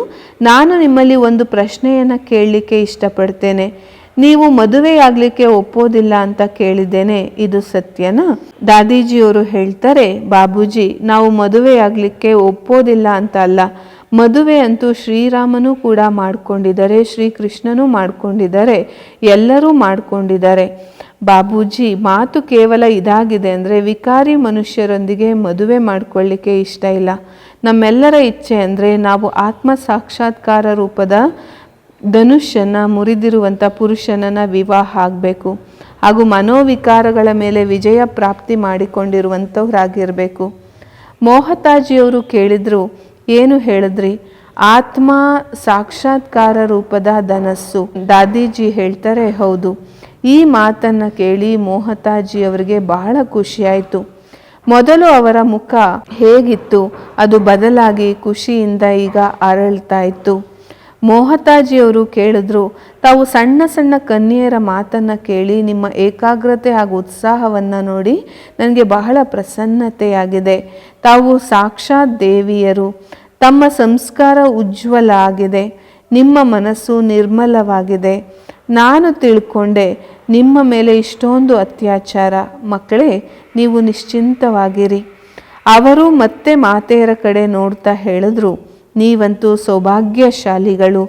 S1: ನಾನು ನಿಮ್ಮಲ್ಲಿ ಒಂದು ಪ್ರಶ್ನೆಯನ್ನು ಕೇಳಲಿಕ್ಕೆ ಇಷ್ಟಪಡ್ತೇನೆ. ನೀವು ಮದುವೆಯಾಗಲಿಕ್ಕೆ ಒಪ್ಪೋದಿಲ್ಲ ಅಂತ ಕೇಳಿದ್ದೇನೆ, ಇದು ಸತ್ಯನಾ? ದಾದೀಜಿಯವರು ಹೇಳ್ತಾರೆ, ಬಾಬೂಜಿ, ನಾವು ಮದುವೆಯಾಗಲಿಕ್ಕೆ ಒಪ್ಪೋದಿಲ್ಲ ಅಂತ ಅಲ್ಲ, ಮದುವೆ ಅಂತೂ ಶ್ರೀರಾಮನೂ ಕೂಡ ಮಾಡ್ಕೊಂಡಿದ್ದಾರೆ, ಶ್ರೀಕೃಷ್ಣನೂ ಮಾಡ್ಕೊಂಡಿದ್ದಾರೆ, ಎಲ್ಲರೂ ಮಾಡ್ಕೊಂಡಿದ್ದಾರೆ. ಬಾಬೂಜಿ, ಮಾತು ಕೇವಲ ಇದಾಗಿದೆ ಅಂದರೆ ವಿಕಾರಿ ಮನುಷ್ಯರೊಂದಿಗೆ ಮದುವೆ ಮಾಡ್ಕೊಳ್ಳಿಕ್ಕೆ ಇಷ್ಟ ಇಲ್ಲ. ನಮ್ಮೆಲ್ಲರ ಇಚ್ಛೆ ಅಂದರೆ ನಾವು ಆತ್ಮ ಸಾಕ್ಷಾತ್ಕಾರ ರೂಪದ ಧನುಷ್ಯನ್ನು ಮುರಿದಿರುವಂಥ ಪುರುಷನನ್ನು ವಿವಾಹ ಆಗಬೇಕು ಹಾಗೂ ಮನೋವಿಕಾರಗಳ ಮೇಲೆ ವಿಜಯ ಪ್ರಾಪ್ತಿ ಮಾಡಿಕೊಂಡಿರುವಂಥವ್ರಾಗಿರಬೇಕು. ಮೋಹತಾಜಿಯವರು ಕೇಳಿದ್ರು, ಏನು ಹೇಳಿದ್ರಿ? ಆತ್ಮ ಸಾಕ್ಷಾತ್ಕಾರ ರೂಪದ ಧನಸ್ಸು. ದಾದೀಜಿ ಹೇಳ್ತಾರೆ, ಹೌದು. ಈ ಮಾತನ್ನು ಕೇಳಿ ಮೋಹತಾಜಿಯವರಿಗೆ ಬಹಳ ಖುಷಿಯಾಯಿತು. ಮೊದಲು ಅವರ ಮುಖ ಹೇಗಿತ್ತು ಅದು ಬದಲಾಗಿ ಖುಷಿಯಿಂದ ಈಗ ಅರಳ್ತಾ ಇತ್ತು. ಮೋಹತಾಜಿಯವರು ಕೇಳಿದ್ರು, ತಾವು ಸಣ್ಣ ಸಣ್ಣ ಕನ್ಯೆಯರ ಮಾತನ್ನು ಕೇಳಿ ನಿಮ್ಮ ಏಕಾಗ್ರತೆ ಹಾಗೂ ಉತ್ಸಾಹವನ್ನು ನೋಡಿ ನನಗೆ ಬಹಳ ಪ್ರಸನ್ನತೆಯಾಗಿದೆ. ತಾವು ಸಾಕ್ಷಾತ್ ದೇವಿಯರು. ತಮ್ಮ ಸಂಸ್ಕಾರ ಉಜ್ವಲ ಆಗಿದೆ. ನಿಮ್ಮ ಮನಸ್ಸು ನಿರ್ಮಲವಾಗಿದೆ. ನಾನು ತಿಳ್ಕೊಂಡೆ ನಿಮ್ಮ ಮೇಲೆ ಇಷ್ಟೊಂದು ಅತ್ಯಾಚಾರ. ಮಕ್ಕಳೇ, ನೀವು ನಿಶ್ಚಿಂತವಾಗಿರಿ. ಅವರು ಮತ್ತೆ ಮಾತೆಯರ ಕಡೆ ನೋಡ್ತಾ ಹೇಳಿದ್ರು, ನೀವಂತೂ ಸೌಭಾಗ್ಯಶಾಲಿಗಳು.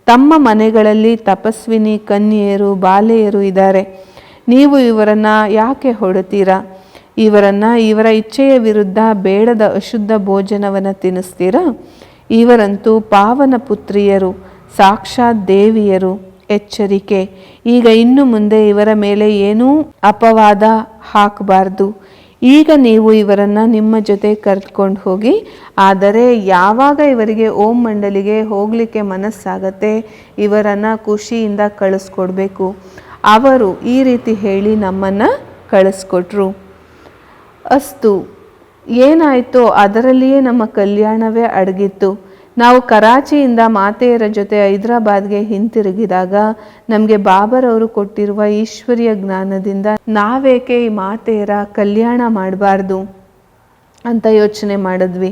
S1: ತಮ್ಮ ಮನೆಗಳಲ್ಲಿ ತಪಸ್ವಿನಿ ಕನ್ಯೆಯರು ಬಾಲೆಯರು ಇದ್ದಾರೆ. ನೀವು ಇವರನ್ನು ಯಾಕೆ ಹೊಡುತ್ತೀರಾ? ಇವರ ಇಚ್ಛೆಯ ವಿರುದ್ಧ ಬೇಡದ ಅಶುದ್ಧ ಭೋಜನವನ್ನು ತಿನ್ನಿಸ್ತೀರಾ? ಇವರಂತೂ ಪಾವನ ಪುತ್ರಿಯರು, ಸಾಕ್ಷಾತ್ ದೇವಿಯರು. ಎಚ್ಚರಿಕೆ, ಈಗ ಇನ್ನು ಮುಂದೆ ಇವರ ಮೇಲೆ ಏನೂ ಅಪವಾದ ಹಾಕಬಾರ್ದು. ಈಗ ನೀವು ಇವರನ್ನು ನಿಮ್ಮ ಜೊತೆ ಕರೆದುಕೊಂಡು ಹೋಗಿ, ಆದರೆ ಯಾವಾಗ ಇವರಿಗೆ ಓಂ ಮಂಡಲಿಗೆ ಹೋಗಲಿಕ್ಕೆ ಮನಸ್ಸಾಗತ್ತೆ ಇವರನ್ನು ಖುಷಿಯಿಂದ ಕಳಿಸ್ಕೊಡ್ಬೇಕು. ಅವರು ಈ ರೀತಿ ಹೇಳಿ ನಮ್ಮನ್ನು ಕಳಿಸ್ಕೊಟ್ರು. ಅಸ್ತು, ಏನಾಯಿತೋ ಅದರಲ್ಲಿಯೇ ನಮ್ಮ ಕಲ್ಯಾಣವೇ ಅಡಗಿತ್ತು. ನಾವು ಕರಾಚಿಯಿಂದ ಮಾತೆಯರ ಜೊತೆ ಹೈದರಾಬಾದ್ಗೆ ಹಿಂತಿರುಗಿದಾಗ ನಮಗೆ ಬಾಬರವರು ಕೊಟ್ಟಿರುವ ಈಶ್ವರ್ಯ ಜ್ಞಾನದಿಂದ ನಾವೇಕೆ ಈ ಮಾತೆಯರ ಕಲ್ಯಾಣ ಮಾಡಬಾರ್ದು ಅಂತ ಯೋಚನೆ ಮಾಡಿದ್ವಿ.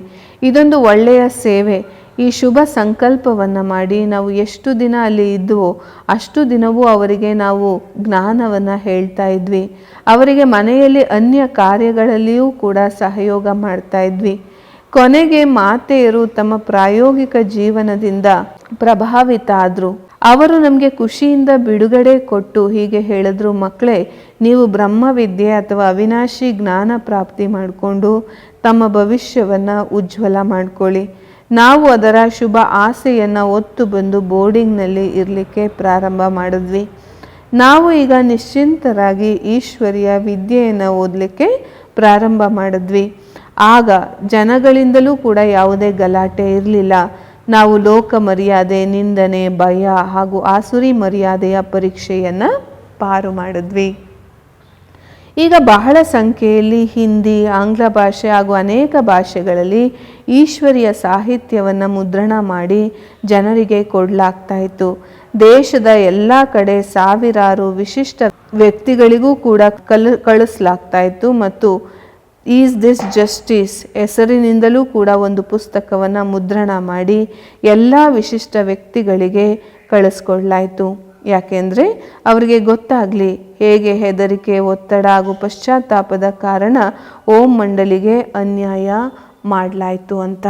S1: ಇದೊಂದು ಒಳ್ಳೆಯ ಸೇವೆ. ಈ ಶುಭ ಸಂಕಲ್ಪವನ್ನು ಮಾಡಿ ನಾವು ಎಷ್ಟು ದಿನ ಅಲ್ಲಿ ಇದ್ವೋ ಅಷ್ಟು ದಿನವೂ ಅವರಿಗೆ ನಾವು ಜ್ಞಾನವನ್ನು ಹೇಳ್ತಾ ಇದ್ವಿ. ಅವರಿಗೆ ಮನೆಯಲ್ಲಿ ಅನ್ಯ ಕಾರ್ಯಗಳಲ್ಲಿಯೂ ಕೂಡ ಸಹಯೋಗ ಮಾಡ್ತಾ ಇದ್ವಿ. ಕೊನೆಗೆ ಮಾತೆಯರು ತಮ್ಮ ಪ್ರಾಯೋಗಿಕ ಜೀವನದಿಂದ ಪ್ರಭಾವಿತ ಆದರು. ಅವರು ನಮಗೆ ಖುಷಿಯಿಂದ ಬಿಡುಗಡೆ ಕೊಟ್ಟು ಹೀಗೆ ಹೇಳಿದ್ರು, ಮಕ್ಕಳೇ, ನೀವು ಬ್ರಹ್ಮವಿದ್ಯೆ ಅಥವಾ ಅವಿನಾಶಿ ಜ್ಞಾನ ಪ್ರಾಪ್ತಿ ಮಾಡಿಕೊಂಡು ತಮ್ಮ ಭವಿಷ್ಯವನ್ನು ಉಜ್ವಲ ಮಾಡ್ಕೊಳ್ಳಿ. ನಾವು ಅದರ ಶುಭ ಆಸೆಯನ್ನು ಹೊತ್ತು ಬಂದು ಬೋರ್ಡಿಂಗ್ನಲ್ಲಿ ಇರಲಿಕ್ಕೆ ಪ್ರಾರಂಭ ಮಾಡಿದ್ವಿ. ನಾವು ಈಗ ನಿಶ್ಚಿಂತರಾಗಿ ಈಶ್ವರಿಯ ವಿದ್ಯೆಯನ್ನು ಓದಲಿಕ್ಕೆ ಪ್ರಾರಂಭ ಮಾಡಿದ್ವಿ. ಆಗ ಜನಗಳಿಂದಲೂ ಕೂಡ ಯಾವುದೇ ಗಲಾಟೆ ಇರಲಿಲ್ಲ. ನಾವು ಲೋಕ ಮರ್ಯಾದೆ, ನಿಂದನೆ, ಭಯ ಹಾಗೂ ಆಸುರಿ ಮರ್ಯಾದೆಯ ಪರೀಕ್ಷೆಯನ್ನು ಪಾರು ಮಾಡಿದ್ವಿ. ಈಗ ಬಹಳ ಸಂಖ್ಯೆಯಲ್ಲಿ ಹಿಂದಿ, ಆಂಗ್ಲ ಭಾಷೆ ಹಾಗೂ ಅನೇಕ ಭಾಷೆಗಳಲ್ಲಿ ಈಶ್ವರಿಯ ಸಾಹಿತ್ಯವನ್ನು ಮುದ್ರಣ ಮಾಡಿ ಜನರಿಗೆ ಕೊಡಲಾಗ್ತಾ ಇತ್ತು. ದೇಶದ ಎಲ್ಲ ಕಡೆ ಸಾವಿರಾರು ವಿಶಿಷ್ಟ ವ್ಯಕ್ತಿಗಳಿಗೂ ಕೂಡ ಕಳಿಸಲಾಗ್ತಾ ಇತ್ತು. ಮತ್ತು ಈಸ್ ದಿಸ್ ಜಸ್ಟಿಸ್ ಹೆಸರಿನಿಂದಲೂ ಕೂಡ ಒಂದು ಪುಸ್ತಕವನ್ನು ಮುದ್ರಣ ಮಾಡಿ ಎಲ್ಲ ವಿಶಿಷ್ಟ ವ್ಯಕ್ತಿಗಳಿಗೆ ಕಳಿಸ್ಕೊಡ್ಲಾಯಿತು. ಯಾಕೆಂದರೆ ಅವರಿಗೆ ಗೊತ್ತಾಗಲಿ ಹೇಗೆ ಹೆದರಿಕೆ, ಒತ್ತಡ ಹಾಗೂ ಪಶ್ಚಾತ್ತಾಪದ ಕಾರಣ ಓಂ ಮಂಡಲಿಗೆ ಅನ್ಯಾಯ ಮಾಡಲಾಯಿತು ಅಂತ.